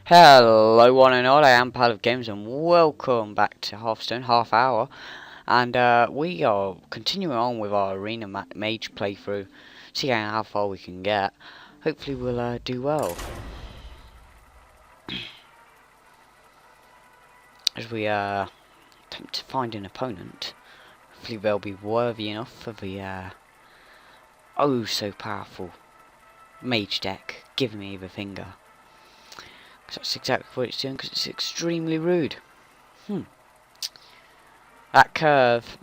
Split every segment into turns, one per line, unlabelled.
Hello one and all, I am Pal of Games and welcome back to Hearthstone Half Hour. And we are continuing on with our Arena Mage playthrough, seeing how far we can get. Hopefully we'll do well. As we attempt to find an opponent. Hopefully they'll be worthy enough for the oh so powerful Mage deck, giving me the finger. That's exactly what it's doing, because it's extremely rude. That curve,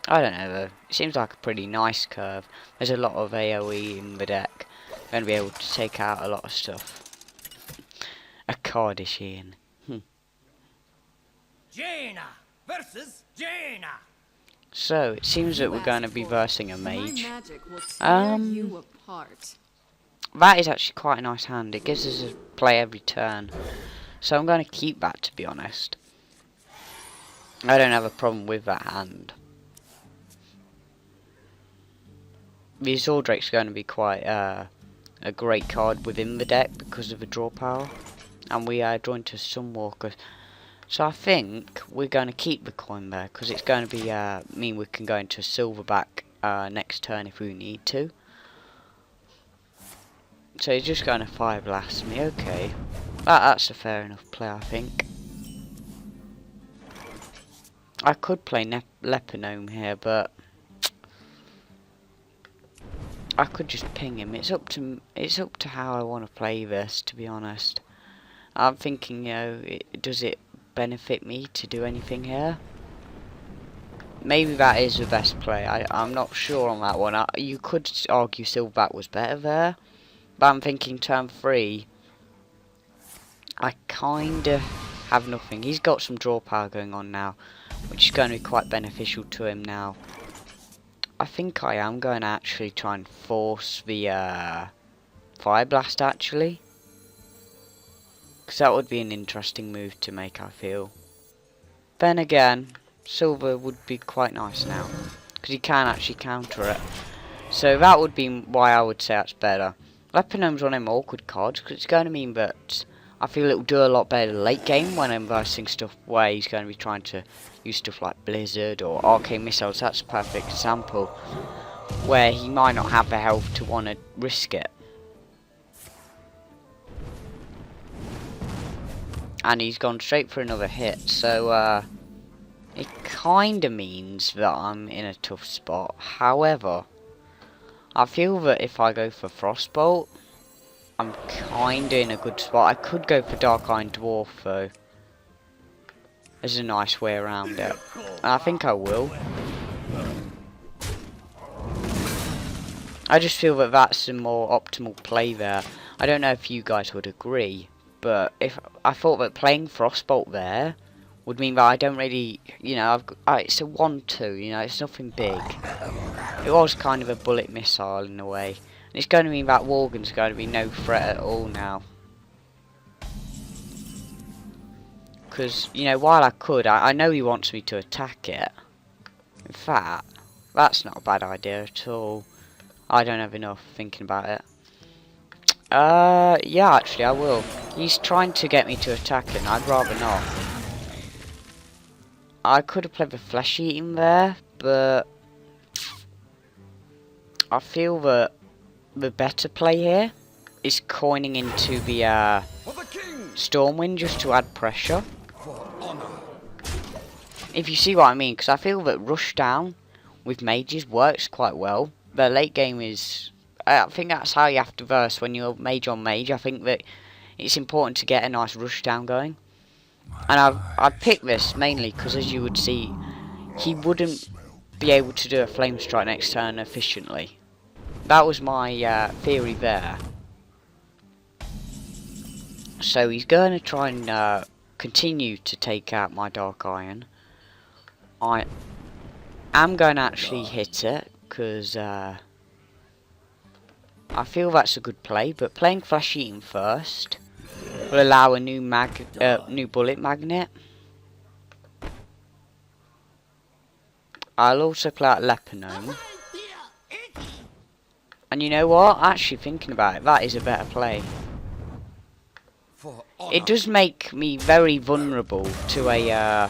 I don't know though. It seems like a pretty nice curve. There's a lot of AoE in the deck. Going to be able to take out a lot of stuff. A Kardashian.
Jaina versus Jaina.
So it seems that we're going to be versing a mage. That is actually quite a nice hand. It gives us a play every turn. So I'm going to keep that, to be honest. I don't have a problem with that hand. The Zordrake's going to be quite a great card within the deck because of the draw power. And we are drawn to Sunwalker. So I think we're going to keep the coin there, because it's going to be mean we can go into a Silverback next turn if we need to. So he's just going to Fire Blast me, okay. That's a fair enough play, I think. I could play Lepinome here, but I could just ping him. It's up to how I want to play this, to be honest. I'm thinking, you know, does it benefit me to do anything here? Maybe that is the best play. I'm not sure on that one. You could argue Silverback was better there. But I'm thinking turn 3, I kinda have nothing. He's got some draw power going on now, which is going to be quite beneficial to him now. I think I am going to actually try and force the Fire Blast actually. Because that would be an interesting move to make, I feel. Then again, Silver would be quite nice now, because he can actually counter it. So that would be why I would say that's better. Lepinome's one of them awkward cards, because it's going to mean that I feel it will do a lot better late game when I'm versing stuff where he's going to be trying to use stuff like Blizzard or Arcane Missiles. That's a perfect example where he might not have the health to want to risk it. And he's gone straight for another hit, so it kind of means that I'm in a tough spot. However, I feel that if I go for Frostbolt, I'm kinda in a good spot. I could go for Dark Iron Dwarf though. There's a nice way around it. And I think I will. I just feel that that's a more optimal play there. I don't know if you guys would agree, but if I thought that playing Frostbolt there would mean that I don't really, you know, it's a 1-2, you know, it's nothing big. It was kind of a bullet missile in a way. And it's going to mean that Worgen's going to be no threat at all now. Because, you know, while I could, I know he wants me to attack it. In fact, that's not a bad idea at all. I don't have enough thinking about it. Yeah, actually I will. He's trying to get me to attack it, and I'd rather not. I could have played the Flesh Eating there, but I feel that the better play here is coining into the Stormwind just to add pressure. If you see what I mean, because I feel that Rushdown with mages works quite well. The late game is, I think that's how you have to verse when you're mage on mage. I think that it's important to get a nice Rushdown going. And I've picked this mainly because, as you would see, he wouldn't be able to do a Flame Strike next turn efficiently. That was my theory there. So he's going to try and continue to take out my Dark Iron. I am going to actually hit it, because I feel that's a good play. But playing Flesh Eating first will allow a new bullet magnet. I'll also play out Lepinome. And you know what? Actually thinking about it, that is a better play. It does make me very vulnerable to a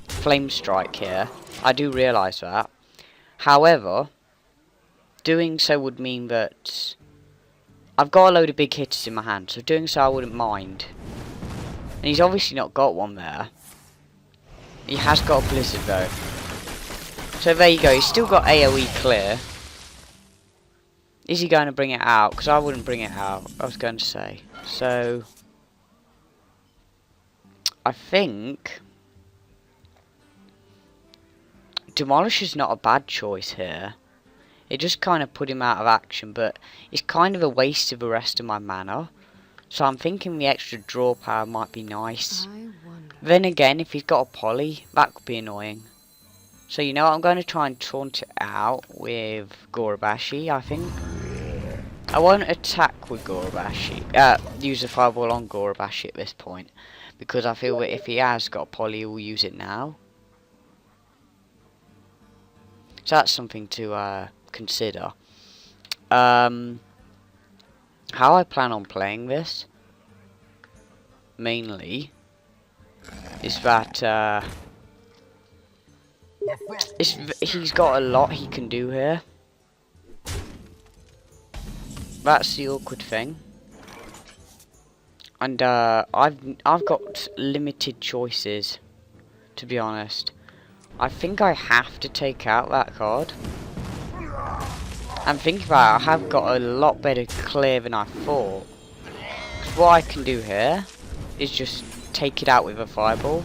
flame strike here. I do realise that. However, doing so would mean that I've got a load of big hitters in my hand, so doing so I wouldn't mind. And he's obviously not got one there. He has got a blizzard though. So there you go, he's still got AoE clear. Is he going to bring it out? Because I wouldn't bring it out, I was going to say. So I think Demolish is not a bad choice here. It just kind of put him out of action, but it's kind of a waste of the rest of my mana. So I'm thinking the extra draw power might be nice. Then again, if he's got a poly, that could be annoying. So you know what, I'm going to try and taunt it out with Gorobashi, I think. I won't attack with Gorobashi, use a fireball on Gorobashi at this point. Because I feel that if he has got a poly, he'll use it now. So that's something to consider. How I plan on playing this mainly is that he's got a lot he can do here. That's the awkward thing. And I've got limited choices, to be honest. I think I have to take out that card. And think about it, I have got a lot better clear than I thought. Because what I can do here is just take it out with a fireball.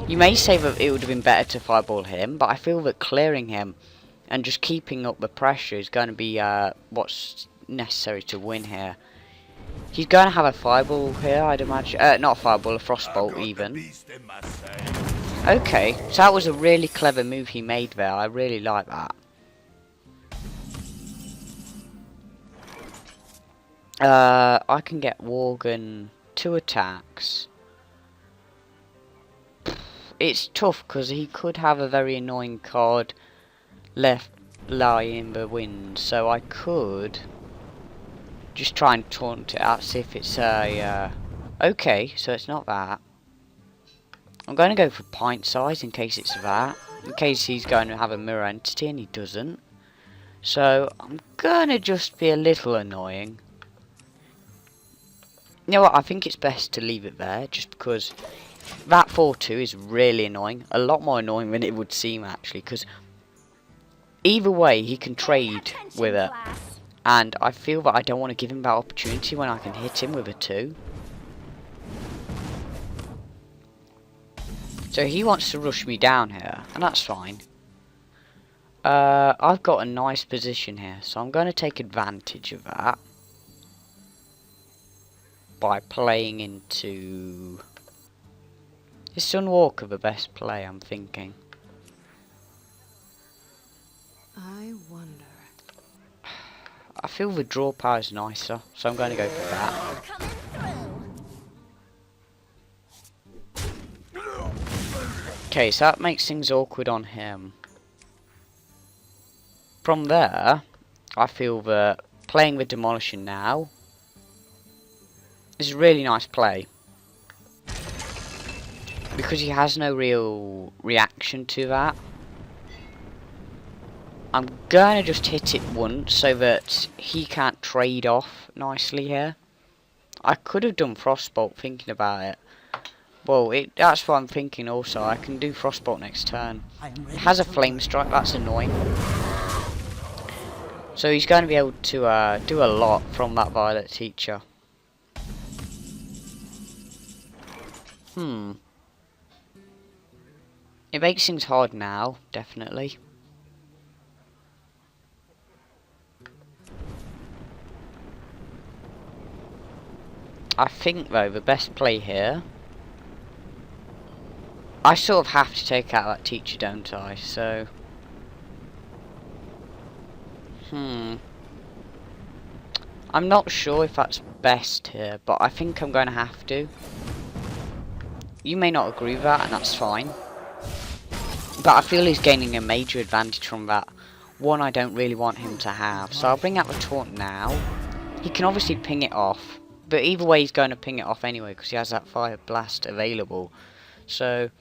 You may say that it would have been better to fireball him, but I feel that clearing him and just keeping up the pressure is going to be what's necessary to win here. He's going to have a fireball here, I'd imagine. Not a fireball, a frostbolt even. Okay, so that was a really clever move he made there. I really like that. I can get Worgen 2 attacks. It's tough because he could have a very annoying card left lying in the wind. So I could just try and taunt it out, see if it's a... okay, so it's not that. I'm going to go for pint size in case it's that. In case he's going to have a mirror entity and he doesn't. So I'm going to just be a little annoying. You know what, I think it's best to leave it there. Just because that 4-2 is really annoying. A lot more annoying than it would seem actually. Because either way he can trade with it. And I feel that I don't want to give him that opportunity when I can hit him with a 2. So he wants to rush me down here, and that's fine. I've got a nice position here, so I'm going to take advantage of that. By playing into... Is Sunwalker the best play, I'm thinking?
I wonder...
I feel the draw power is nicer, so I'm going to go for that. Okay, so that makes things awkward on him. From there, I feel that playing with Demolition now is a really nice play. Because he has no real reaction to that. I'm going to just hit it once so that he can't trade off nicely here. I could have done Frostbolt thinking about it. Well, that's what I'm thinking also. I can do Frostbolt next turn. It has a Flame Strike, that's annoying. So he's going to be able to do a lot from that Violet Teacher. It makes things hard now, definitely. I think though the best play here, I sort of have to take out that teacher, don't I? So I'm not sure if that's best here, but I think I'm going to have to. You may not agree with that, and that's fine. But I feel he's gaining a major advantage from that. One I don't really want him to have. So I'll bring out the taunt now. He can obviously ping it off. But either way, he's going to ping it off anyway because he has that fire blast available. So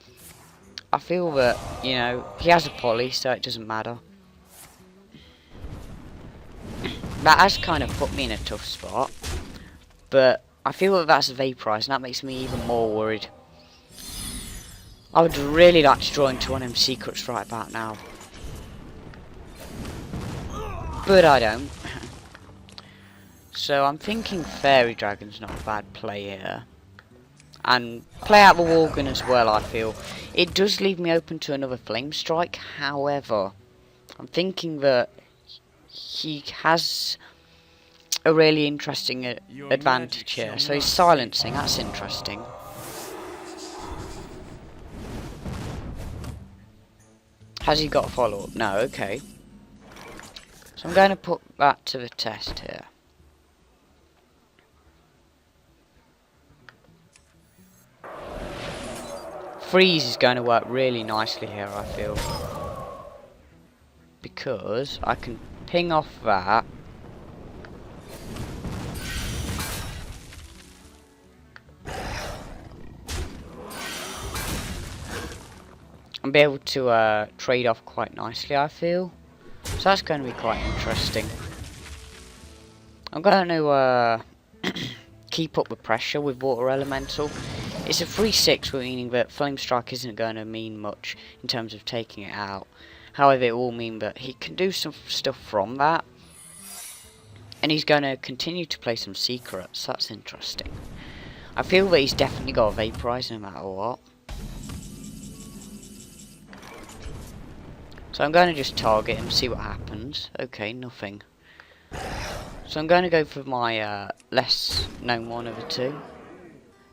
I feel that, you know, he has a poly, so it doesn't matter. That has kind of put me in a tough spot. But I feel that that's a vaporize, and that makes me even more worried. I would really like to draw into one of them secrets right about now. But I don't. So I'm thinking Fairy Dragon's not a bad play here. And play out the Worgen as well, I feel. It does leave me open to another Flame Strike, however, I'm thinking that he has a really interesting advantage here. So he's silencing, that's interesting. Has he got a follow-up? No, okay. So I'm going to put that to the test here. Freeze is going to work really nicely here, I feel. Because I can ping off that. And be able to trade off quite nicely, I feel. So that's going to be quite interesting. I'm going to keep up the pressure with Water Elemental. It's a 3-6, meaning that Flame Strike isn't going to mean much in terms of taking it out. However, it will mean that he can do some stuff from that. And he's going to continue to play some secrets. That's interesting. I feel that he's definitely got a Vaporize no matter what. So I'm going to just target him, see what happens. Okay, nothing. So I'm going to go for my less known one of the two.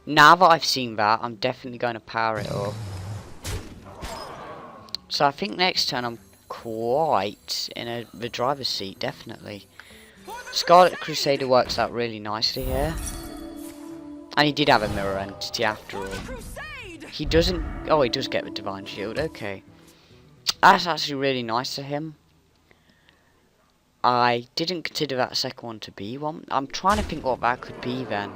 Now that I've seen that, I'm definitely going to power it up. So I think next turn I'm quite in the driver's seat, definitely. Scarlet Crusader works out really nicely here. And he did have a mirror entity after all. He doesn't... Oh, he does get the Divine Shield, okay. That's actually really nice of him. I didn't consider that second one to be one. I'm trying to think what that could be then.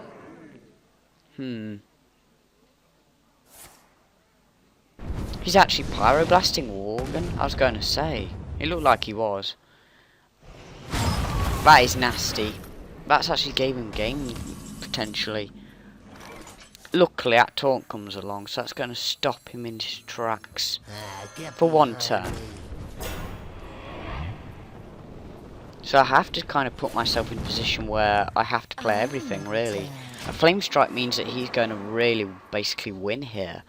He's actually pyroblasting Worgen. I was going to say. It looked like he was. That is nasty. That's actually gave him game, potentially. Luckily, that taunt comes along, so that's going to stop him in his tracks. For one turn. So I have to kind of put myself in a position where I have to play everything, really. A Flame Strike means that he's going to really basically win here.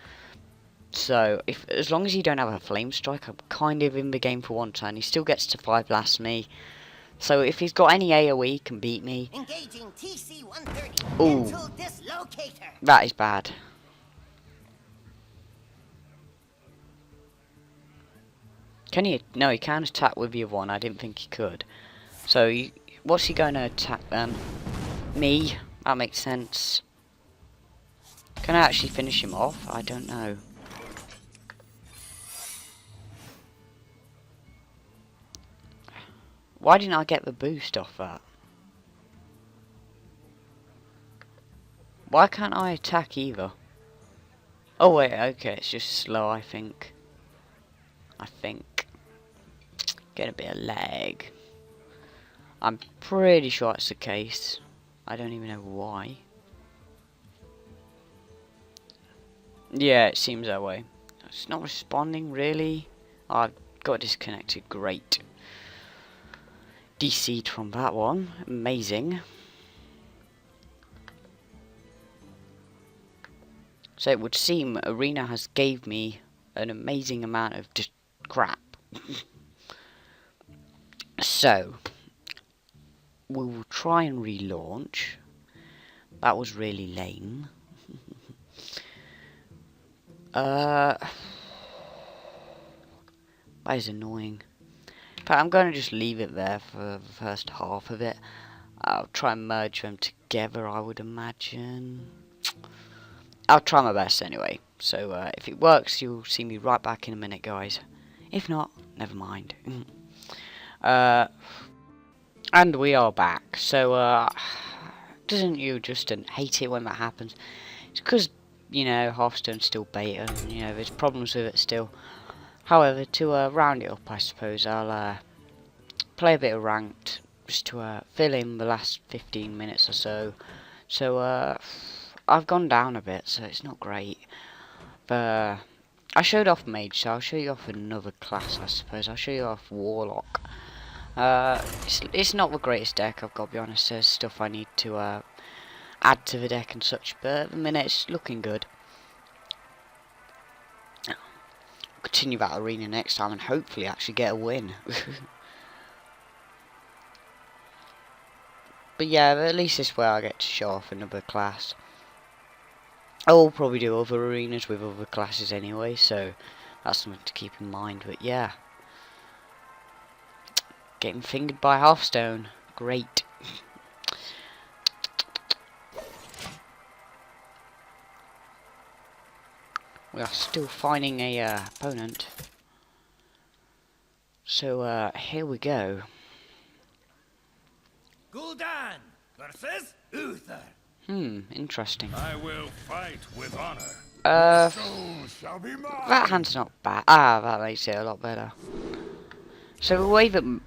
So, as long as you don't have a Flame Strike, I'm kind of in the game for one turn. He still gets to 5 blast me. So if he's got any AoE, he can beat me.
Engaging TC-130.
Ooh,
Mental dislocator.
that is bad. Can he? No, he can attack with the other one. I didn't think he could. So, what's he going to attack then? Me? That makes sense. Can I actually finish him off? I don't know. Why didn't I get the boost off that? Why can't I attack either? Oh wait, okay, it's just slow, I think. Get a bit of lag. I'm pretty sure it's the case. I don't even know why. Yeah, it seems that way. It's not responding, really. Oh, I've got disconnected, great. DC'd from that one, amazing. So it would seem Arena has gave me an amazing amount of just crap. So, we will try and relaunch. That was really lame. That is annoying. But I'm going to just leave it there for the first half of it. I'll try and merge them together, I would imagine. I'll try my best anyway. So if it works, you'll see me right back in a minute, guys. If not, never mind. And we are back. So doesn't you just hate it when that happens? It's because, you know, Hearthstone's still beta, and, you know, there's problems with it still. However, to round it up, I suppose, I'll play a bit of ranked, just to fill in the last 15 minutes or so. So, I've gone down a bit, so it's not great. But I showed off Mage, so I'll show you off another class, I suppose. I'll show you off Warlock. It's not the greatest deck, I've got to be honest. There's stuff I need to add to the deck and such, but at the minute it's looking good. I'll continue that arena next time and hopefully actually get a win. But yeah, at least this way I get to show off another class. I will probably do other arenas with other classes anyway, so that's something to keep in mind. But yeah, getting fingered by Hearthstone, great. We are still finding a opponent, so here we go.
Gul'dan versus Uther.
Interesting.
I will fight with honor.
Soul shall be mine.
That hand's not bad. Ah, that makes it a lot better. So the way that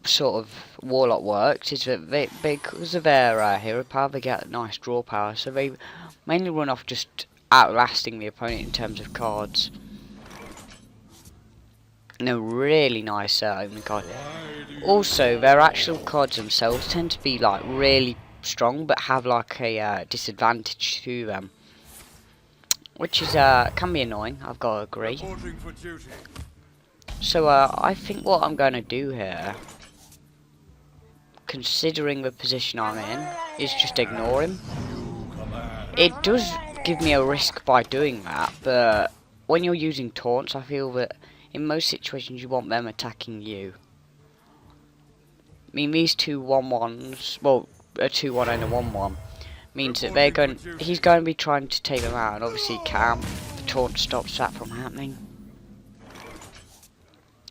sort of Warlock works is that they, because of their hero power, they get nice draw power. So they mainly run off just outlasting the opponent in terms of cards. No, really nice opening card. Also, their actual cards themselves tend to be like really strong, but have like a disadvantage to them, which is can be annoying. I've got to agree.
Reporting for duty.
So I think what I'm going to do here, considering the position I'm in, is just ignore him. It does give me a risk by doing that, but when you're using taunts, I feel that in most situations you want them attacking you. I mean, these two 1/1s, well, a 2/1 and a 1/1, means that he's going to be trying to take them out, and obviously he can't. The taunt stops that from happening.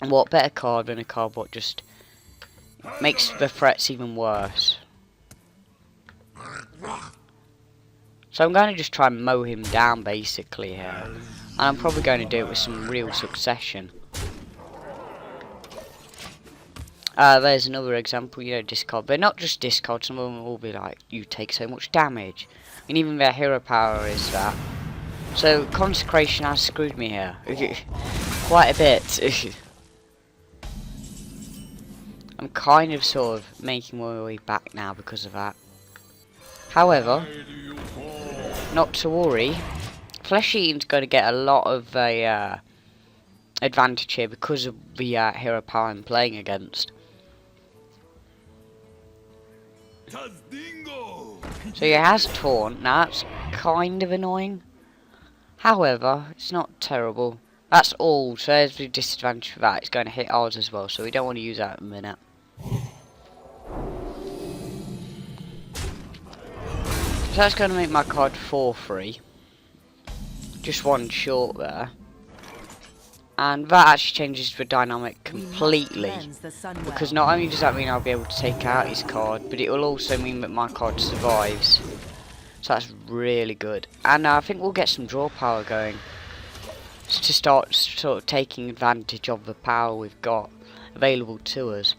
And what better card than a card what just makes the threats even worse. So I'm going to just try and mow him down basically here, and I'm probably going to do it with some real succession. There's another example, you know, discard, but not just discard, some of them will be like, you take so much damage, and even their hero power is that. So Consecration has screwed me here, quite a bit. I'm kind of sort of making my way back now because of that. However, not to worry, Flesh Eating's going to get a lot of advantage here because of the hero power I'm playing against. So he has taunt. Now that's kind of annoying. However, it's not terrible. That's all. So there's the disadvantage for that. It's going to hit ours as well. So we don't want to use that at the minute. So that's going to make my card 4-3. Just one short there. And that actually changes the dynamic completely. Because not only does that mean I'll be able to take out his card, but it will also mean that my card survives. So that's really good. And I think we'll get some draw power going. To start sort of taking advantage of the power we've got available to us.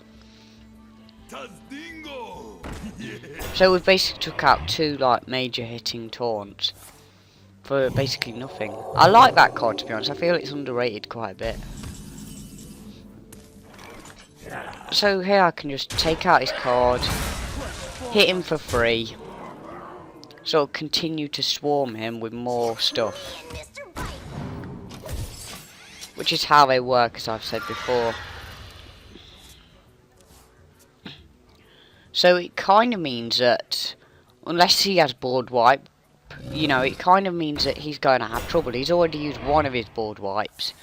So we've basically took out two like major hitting taunts for basically nothing. I like that card, to be honest. I feel it's underrated quite a bit. So here I can just take out his card, hit him for free, sort of continue to swarm him with more stuff, which is how they work, as I've said before. So it kind of means that unless he has board wipe, you know, it kind of means that he's going to have trouble. He's already used one of his board wipes,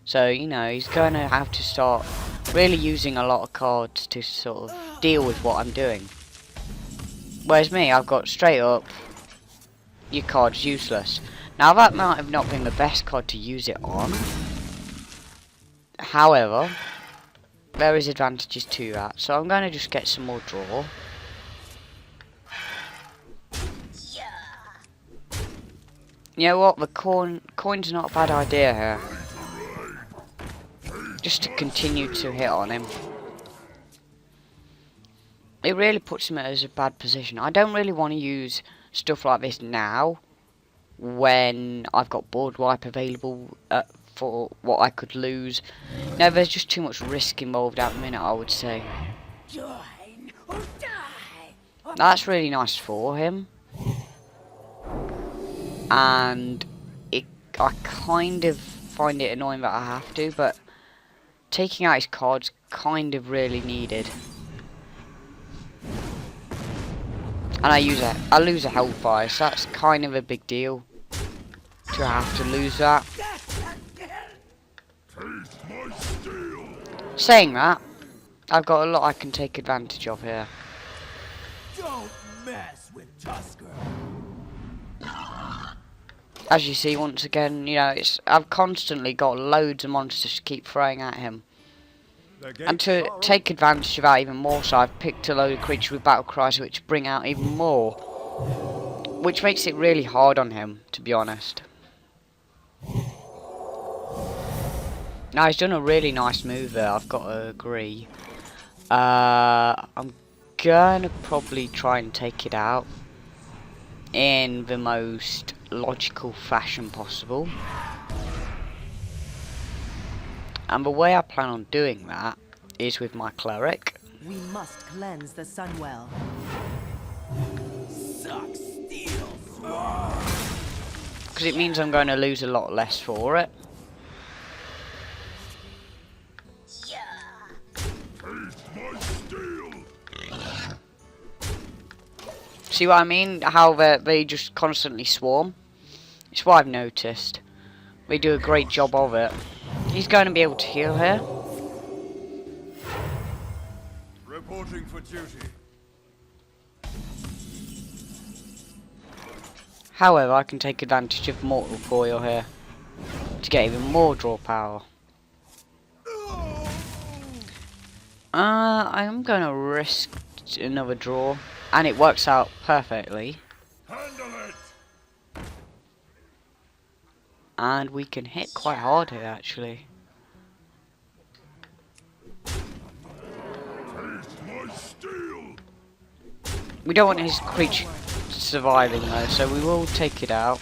so you know he's going to have to start really using a lot of cards to sort of deal with what I'm doing. Whereas me, I've got straight up, your card's useless. Now that might have not been the best card to use it on. However, there is advantages to that, so I'm going to just get some more draw. You know what? The coin's not a bad idea here. Just to continue to hit on him. It really puts him in a bad position. I don't really want to use stuff like this now, when I've got board wipe available for what I could lose. No, there's just too much risk involved at the minute, I would say.
Join or die.
That's really nice for him. And I kind of find it annoying that I have to, but taking out his cards kind of really needed. And I lose a Hellfire, so that's kind of a big deal to have to lose that. Saying that, I've got a lot I can take advantage of here.
Don't mess with Tusker.
As you see, once again, you know, I've constantly got loads of monsters to keep throwing at him. And to take advantage of that even more, so I've picked a load of creatures with battle cries which bring out even more. Which makes it really hard on him, to be honest. Now, he's done a really nice move there, I've got to agree. I'm gonna probably try and take it out in the most logical fashion possible. And the way I plan on doing that is with my cleric.
We must cleanse the Sunwell.
Suck steel.
Because it means I'm going to lose a lot less for it. See what I mean? How they just constantly swarm. It's what I've noticed. They do a great job of it. He's going to be able to heal here.
Reporting for duty.
However, I can take advantage of Mortal Coil here to get even more draw power. I am going to risk another draw, and it works out perfectly.
Handle it.
And we can hit quite hard here, actually. We don't want his creature surviving though, so we will take it out.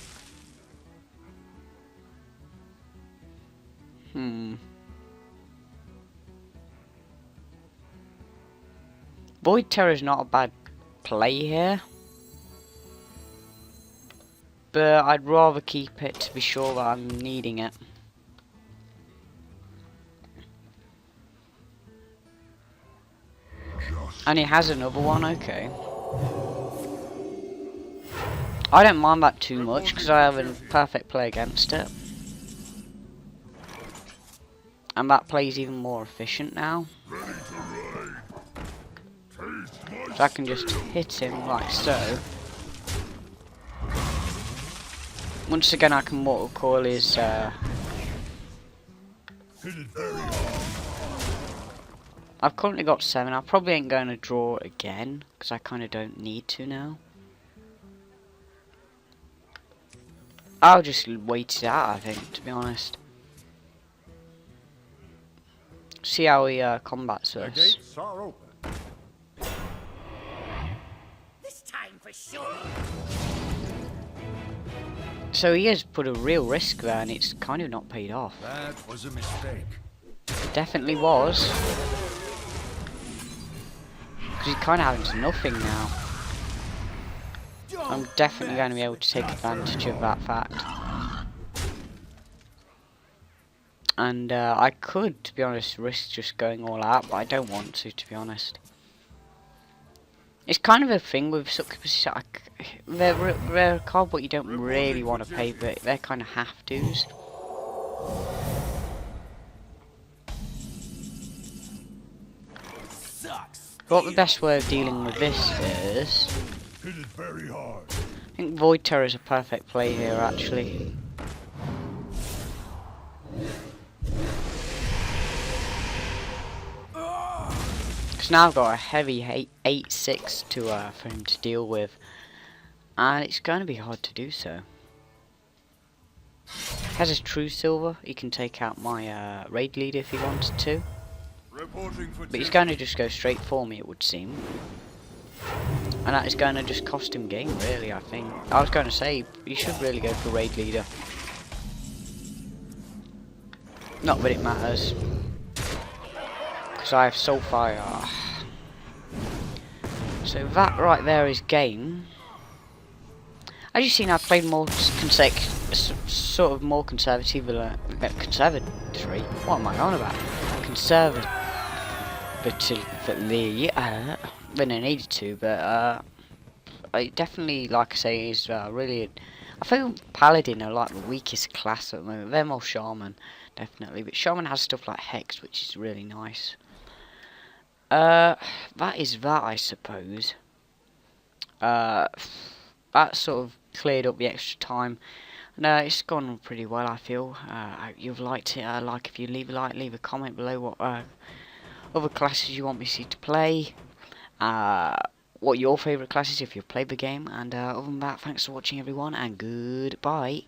Void Terror is not a bad play here, but I'd rather keep it to be sure that I'm needing it. And he has another one, okay. I don't mind that too much because I have a perfect play against it. And that plays even more efficient now. So I can just hit him like so. Once again I can Mortal Coil his I've currently got 7. I probably ain't going to draw again because I kind of don't need to now. I'll just wait it out, I think, to be honest. See how he combats
The
us.
gates are open.
This time for sure.
So he has put a real risk there and it's kind of not paid off.
That was a mistake.
It definitely was. Because he's kind of having to nothing now. I'm definitely going to be able to take advantage of that fact. And I could, to be honest, risk just going all out, but I don't want to be honest. It's kind of a thing with Succubus. They're a card, but you don't really want to pay, but they're kind of have-tos. What the best way of dealing with this is...
Hit it very hard.
I think Void Terror is a perfect play here, actually. Because now I've got a heavy 8/6 to for him to deal with, and it's going to be hard to do so. has a true silver. He can take out my raid leader if he wanted to.
Reporting for
But he's
duty.
going to just go straight for me, it would seem. And that is going to just cost him game, really, I think. I was going to say, you should really go for raid leader. Not that it matters. Because I have Soulfire. So that right there is game. As you've seen, I've played more sort of more conservatively. What am I on about? Conservatively than I needed to, but I definitely, like I say, is really. I feel Paladin are like the weakest class at the moment. They're more Shaman, definitely, but Shaman has stuff like Hex, which is really nice. That is that, I suppose. That sort of cleared up the extra time. No, it's gone on pretty well, I feel. I hope you've liked it. Like if you leave a like, leave a comment below what other classes you want me to see to play. What your favourite classes if you've played the game. And other than that, thanks for watching everyone, and goodbye.